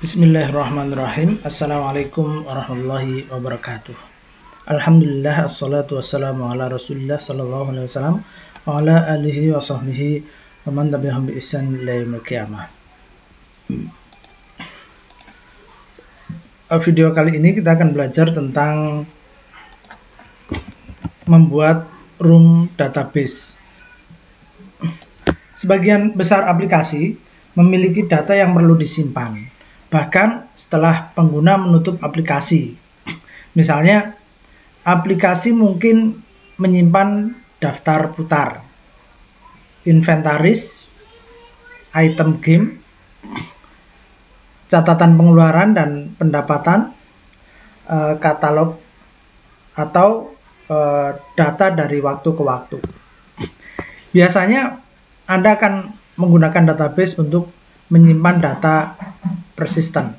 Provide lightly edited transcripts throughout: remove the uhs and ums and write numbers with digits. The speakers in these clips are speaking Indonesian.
Bismillahirrahmanirrahim. Assalamualaikum warahmatullahi wabarakatuh. Alhamdulillah, assalatu wassalamu ala rasulillah sallallahu alaihi wasallam wa ala alihi wa sahbihi wa man tabi'ahum bi ihsan ila yaumil qiyamah. Video kali ini kita akan belajar tentang membuat room database. Sebagian besar aplikasi memiliki data yang perlu disimpan bahkan setelah pengguna menutup aplikasi. Misalnya, aplikasi mungkin menyimpan daftar putar, inventaris, item game, catatan pengeluaran dan pendapatan, katalog, atau data dari waktu ke waktu. Biasanya Anda akan menggunakan database untuk menyimpan data persisten.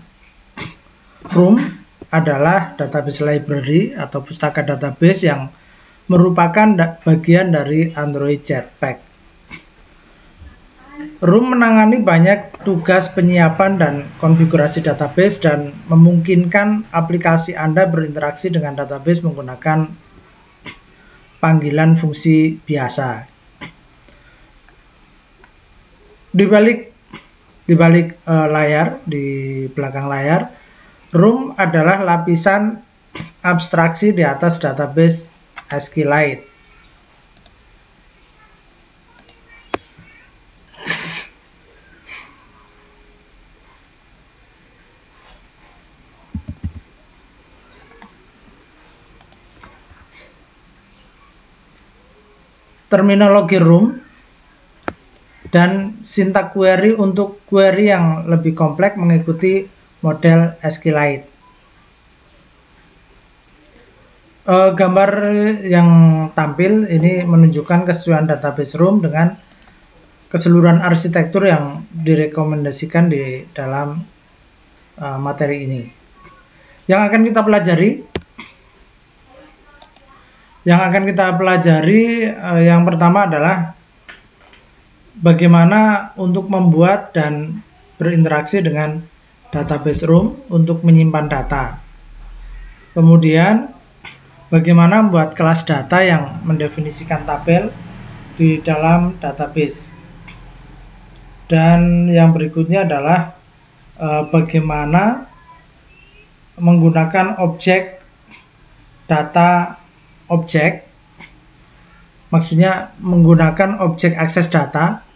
Room adalah database library atau pustaka database yang merupakan bagian dari Android Jetpack. Room menangani banyak tugas penyiapan dan konfigurasi database dan memungkinkan aplikasi Anda berinteraksi dengan database menggunakan panggilan fungsi biasa. Di balik layar, di belakang layar, room adalah lapisan abstraksi di atas database SQLite. Terminologi room dan sintak query untuk query yang lebih kompleks mengikuti model SQLite. Gambar yang tampil ini menunjukkan kesesuaian database room dengan keseluruhan arsitektur yang direkomendasikan di dalam materi ini. Yang akan kita pelajari yang pertama adalah bagaimana untuk membuat dan berinteraksi dengan database room untuk menyimpan data. Kemudian, bagaimana membuat kelas data yang mendefinisikan tabel di dalam database. Dan yang berikutnya adalah bagaimana menggunakan objek data objek. Maksudnya menggunakan objek akses data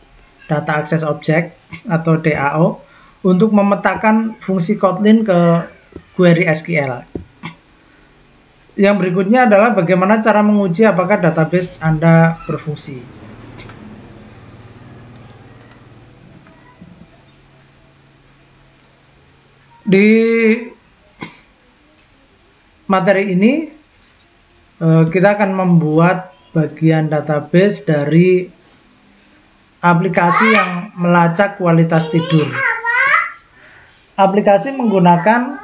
akses objek atau DAO untuk memetakan fungsi Kotlin ke query SQL. Yang berikutnya adalah bagaimana cara menguji apakah database Anda berfungsi. Di materi ini kita akan membuat bagian database dari aplikasi yang melacak kualitas tidur. Aplikasi menggunakan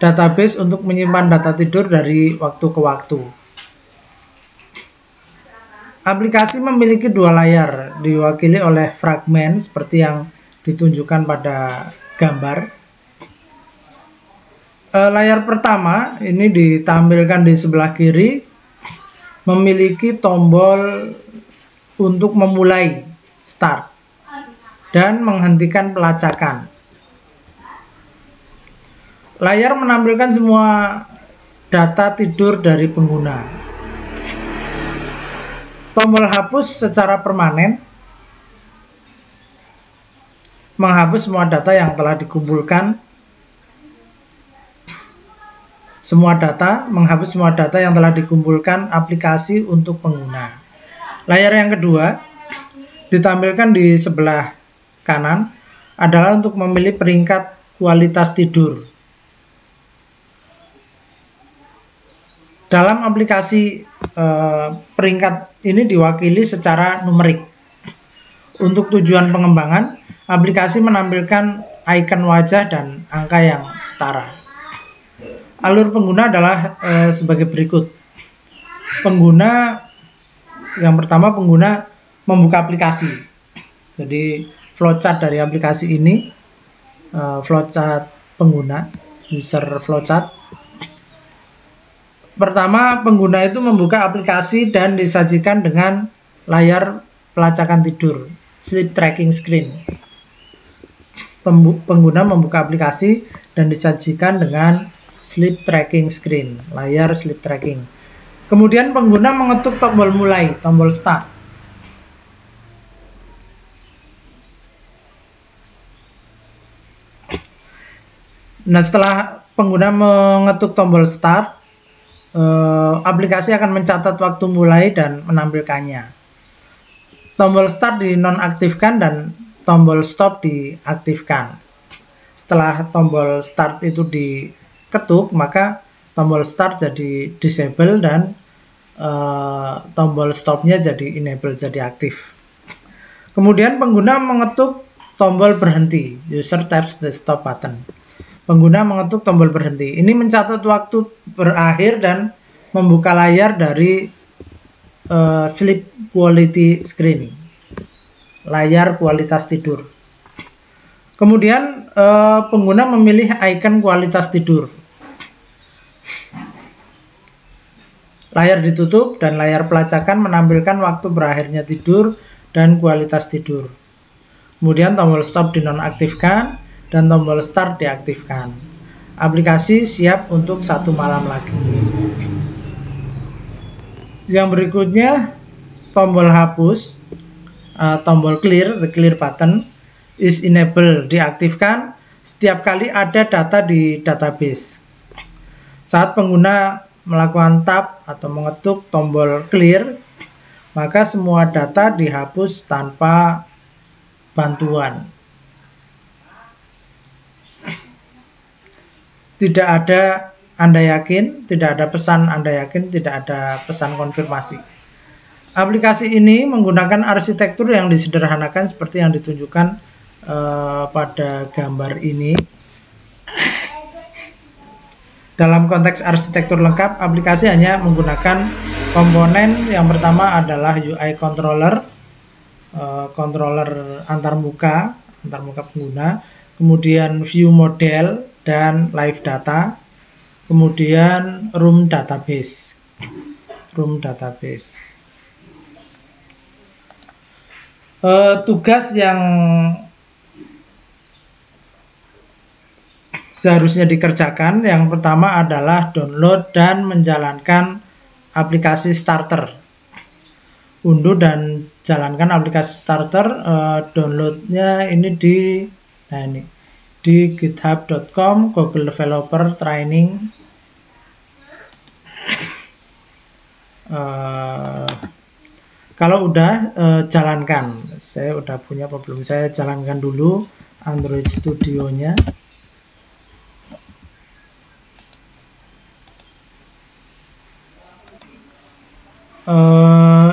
database untuk menyimpan data tidur dari waktu ke waktu. Aplikasi memiliki dua layar, diwakili oleh fragmen seperti yang ditunjukkan pada gambar. Layar pertama ini ditampilkan di sebelah kiri, memiliki tombol untuk memulai start dan menghentikan pelacakan. Layar menampilkan semua data tidur dari pengguna. Tombol hapus secara permanen menghapus semua data yang telah dikumpulkan. Menghapus semua data yang telah dikumpulkan aplikasi untuk pengguna. Layar yang kedua ditampilkan di sebelah kanan adalah untuk memilih peringkat kualitas tidur. Dalam aplikasi peringkat ini diwakili secara numerik. Untuk tujuan pengembangan, aplikasi menampilkan icon wajah dan angka yang setara. Alur pengguna adalah sebagai berikut. Yang pertama pengguna membuka aplikasi. Jadi flowchart dari aplikasi ini flowchart pengguna, user flowchart. Pertama, pengguna itu membuka aplikasi dan disajikan dengan layar pelacakan tidur, sleep tracking screen. Pengguna membuka aplikasi dan disajikan dengan sleep tracking screen, layar sleep tracking. Kemudian pengguna mengetuk tombol mulai, tombol start. Nah, setelah pengguna mengetuk tombol start, aplikasi akan mencatat waktu mulai dan menampilkannya. Tombol start dinonaktifkan dan tombol stop diaktifkan. Setelah tombol start itu diketuk, maka tombol start jadi disable dan tombol stopnya jadi enable, jadi aktif. Kemudian pengguna mengetuk tombol berhenti, user taps the stop button. Pengguna mengetuk tombol berhenti. Ini mencatat waktu berakhir dan membuka layar dari sleep quality screen, layar kualitas tidur. Kemudian pengguna memilih icon kualitas tidur. Layar ditutup dan layar pelacakan menampilkan waktu berakhirnya tidur dan kualitas tidur. Kemudian tombol stop dinonaktifkan dan tombol start diaktifkan. Aplikasi siap untuk 1 malam lagi. Yang berikutnya, tombol hapus, tombol clear, the clear button is enable, diaktifkan setiap kali ada data di database. Saat pengguna melakukan tab atau mengetuk tombol clear, maka semua data dihapus tanpa bantuan. Tidak ada Anda yakin, tidak ada pesan Anda yakin, tidak ada pesan konfirmasi. Aplikasi ini menggunakan arsitektur yang disederhanakan seperti yang ditunjukkan pada gambar ini. Dalam konteks arsitektur lengkap, aplikasi hanya menggunakan komponen. Yang pertama adalah UI controller, controller antarmuka pengguna, kemudian view model dan live data, kemudian room database. Tugas yang seharusnya dikerjakan, yang pertama adalah download dan menjalankan aplikasi starter. Unduh dan jalankan aplikasi starter. Downloadnya ini di github.com, Google Developer Training. Kalau udah jalankan. Saya udah punya apa belum? Saya jalankan dulu Android Studio-nya.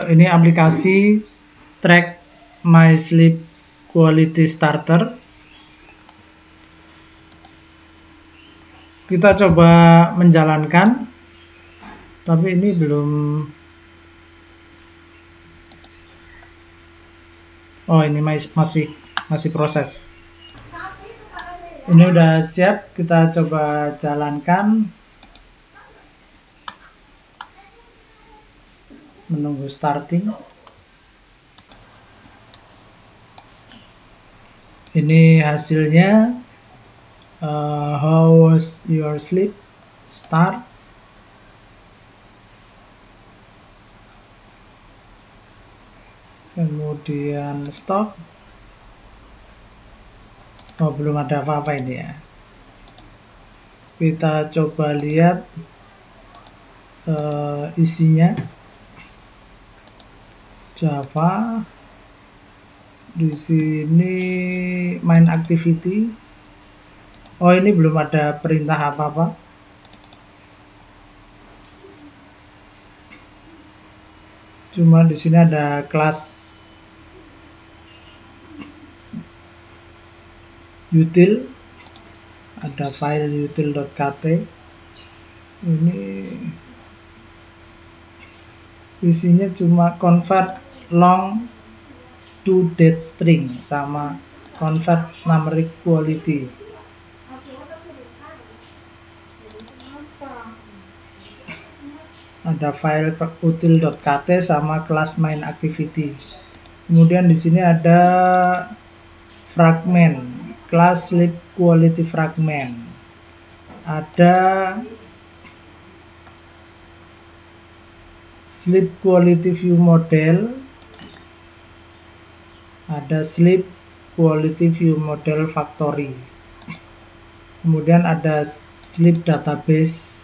Ini aplikasi Track My Sleep Quality Starter. Kita coba menjalankan, tapi ini belum. Oh, ini masih proses. Ini udah siap, kita coba jalankan. Menunggu starting. Ini hasilnya. How was your sleep? Start. Kemudian stop. Oh, belum ada apa-apa ini ya. Kita coba lihat isinya. Java. Di sini main activity. Oh, ini belum ada perintah apa-apa. Cuma di sini ada kelas util, ada file util.kt. Ini isinya cuma convert long to date string sama convert numeric quality. ada file util.kt sama kelas main activity. Kemudian di sini ada fragment, kelas sleep quality fragment. Ada sleep quality view model, ada sleep quality view model factory. Kemudian ada sleep database,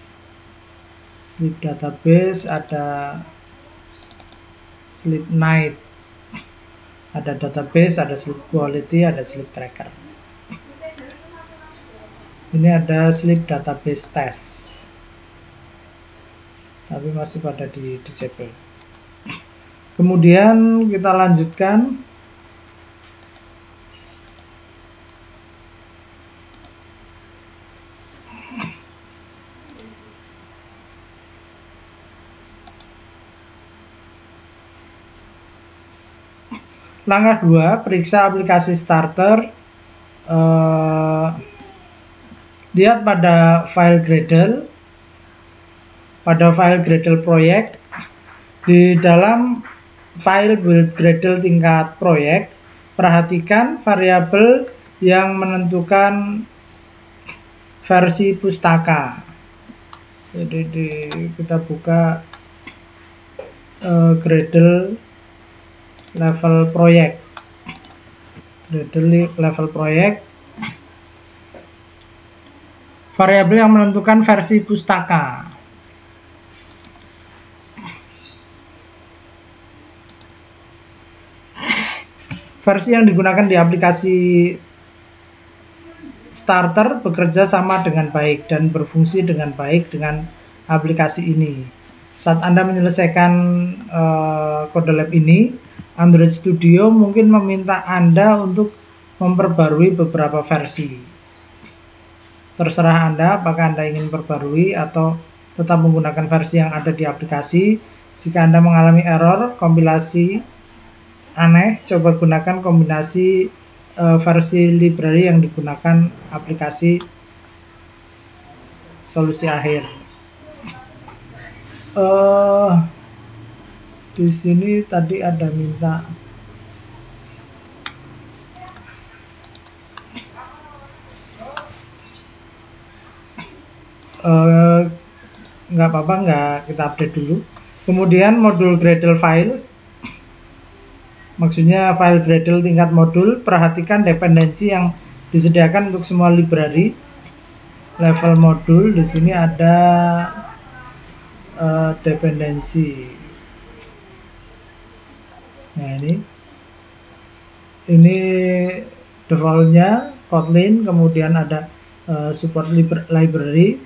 ada sleep night, ada database, ada sleep quality, ada sleep tracker. Ini ada sleep database test, tapi masih pada di disable. Kemudian kita lanjutkan. Langkah 2, periksa aplikasi starter. Lihat pada file Gradle. Pada file Gradle proyek, di dalam file build Gradle tingkat proyek, perhatikan variabel yang menentukan versi pustaka. Jadi kita buka Gradle level proyek, variabel yang menentukan versi pustaka. Versi yang digunakan di aplikasi starter bekerja sama dengan baik dan berfungsi dengan baik dengan aplikasi ini. Saat Anda menyelesaikan kode lab ini, Android Studio mungkin meminta Anda untuk memperbarui beberapa versi. Terserah Anda apakah Anda ingin perbarui atau tetap menggunakan versi yang ada di aplikasi. Jika Anda mengalami error kompilasi aneh, coba gunakan kombinasi versi library yang digunakan aplikasi solusi akhir. Di sini tadi ada minta nggak apa-apa, nggak kita update dulu. Kemudian modul Gradle file, maksudnya file Gradle tingkat modul. Perhatikan dependensi yang disediakan untuk semua library. Level modul, di sini ada dependensi. Nah, ini defaultnya Kotlin, kemudian ada support library,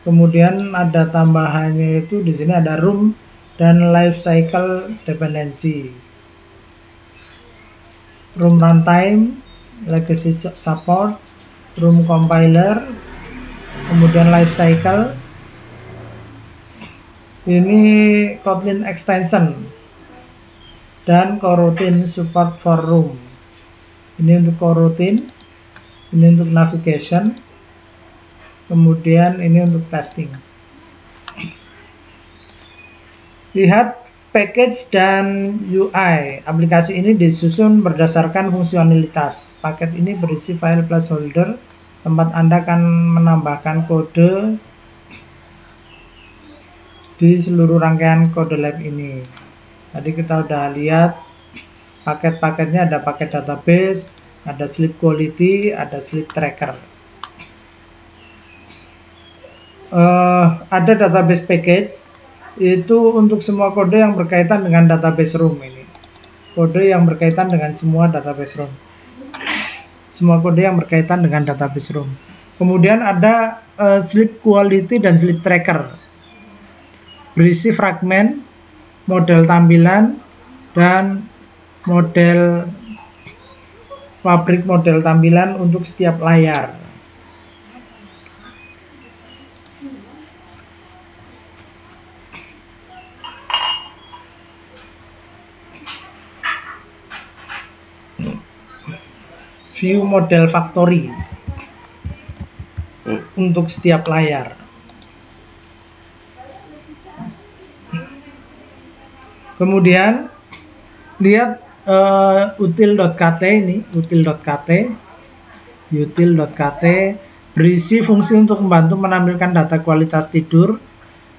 kemudian ada tambahannya itu di sini ada room dan lifecycle dependency, room runtime, legacy support, room compiler, kemudian lifecycle. Ini Kotlin extension dan coroutine support for room. Ini untuk coroutine, ini untuk navigation, kemudian ini untuk testing. Lihat package dan UI. Aplikasi ini disusun berdasarkan fungsionalitas. Paket ini berisi file placeholder, tempat Anda akan menambahkan kode di seluruh rangkaian kode lab ini. Tadi kita udah lihat paket-paketnya, ada paket database, ada sleep quality, ada sleep tracker. Ada database package, itu untuk semua kode yang berkaitan dengan database room ini. Kode yang berkaitan dengan semua database room. Semua kode yang berkaitan dengan database room. Kemudian ada sleep quality dan sleep tracker. Berisi fragmen, model tampilan, dan model pabrik model tampilan untuk setiap layar. View model factory untuk setiap layar. Kemudian lihat util.kt ini, util.kt berisi fungsi untuk membantu menampilkan data kualitas tidur.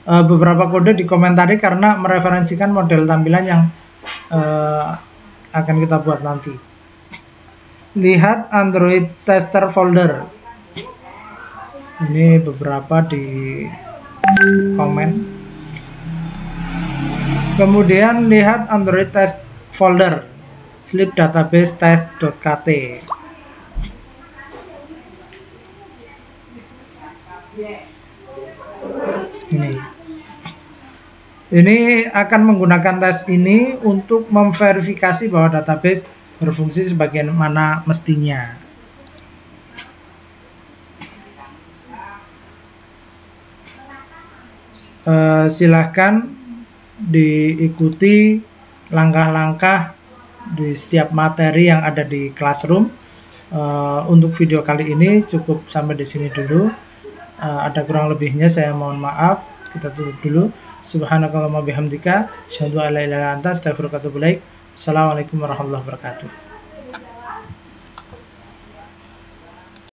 Beberapa kode dikomentari karena mereferensikan model tampilan yang akan kita buat nanti. Lihat Android tester folder. Ini beberapa di komen. Kemudian lihat Android test folder sleep database test.kt. Ini akan menggunakan tes ini untuk memverifikasi bahwa database berfungsi sebagaimana mestinya. Silahkan diikuti langkah-langkah di setiap materi yang ada di Classroom. Untuk video kali ini cukup sampai di sini dulu. Ada kurang lebihnya saya mohon maaf. Kita tutup dulu. Subhanakallahumma bihamdika asyhadu an la ilaha illa anta astaghfiruka wa atubu ilaik. Assalamualaikum warahmatullahi wabarakatuh.